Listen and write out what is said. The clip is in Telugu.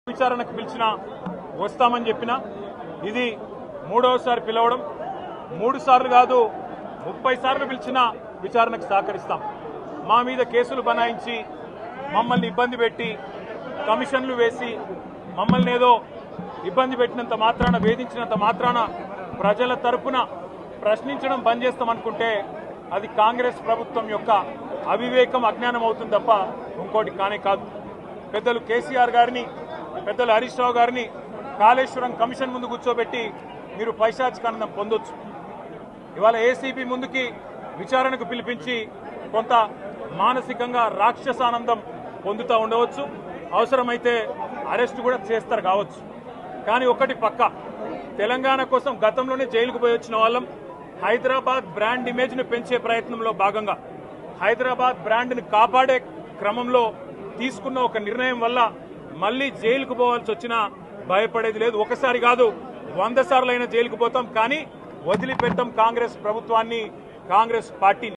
విచారణకు పిలిచినా వస్తామని చెప్పినా ఇది మూడవసారి పిలవడం 3 సార్లు కాదు 30 సార్లు పిలిచినా విచారణకు సహకరిస్తాం. మా మీద కేసులు బనాయించి మమ్మల్ని ఇబ్బంది పెట్టి కమిషన్లు వేసి మమ్మల్ని ఏదో ఇబ్బంది పెట్టినంత మాత్రాన వేధించినంత మాత్రాన ప్రజల తరపున ప్రశ్నించడం బంద్ చేస్తామనుకుంటే అది కాంగ్రెస్ ప్రభుత్వం యొక్క అవివేకం అజ్ఞానం అవుతుంది తప్ప ఇంకోటి కానే కాదు. పెద్దలు కేసీఆర్ గారిని పెద్దలు హరీష్ రావు గారిని కాళేశ్వరం కమిషన్ ముందు కూర్చోబెట్టి మీరు పైశాచికానందం పొందొచ్చు. ఇవాళ ఏసీబీ ముందుకి విచారణకు పిలిపించి కొంత మానసికంగా రాక్షసానందం పొందుతూ ఉండవచ్చు, అవసరమైతే అరెస్ట్ కూడా చేస్తారు కావచ్చు. కానీ ఒకటి పక్క, తెలంగాణ కోసం గతంలోనే జైలుకు పోయి వచ్చిన వాళ్ళం. హైదరాబాద్ బ్రాండ్ ఇమేజ్ను పెంచే ప్రయత్నంలో భాగంగా హైదరాబాద్ బ్రాండ్ని కాపాడే క్రమంలో తీసుకున్న ఒక నిర్ణయం వల్ల మళ్ళీ జైలుకు పోవాల్సి వచ్చినా భయపడేది లేదు. ఒకసారి కాదు 100 సార్లు అయినా జైలుకు పోతాం, కానీ వదిలిపెట్టాం కాంగ్రెస్ ప్రభుత్వాన్ని, కాంగ్రెస్ పార్టీని.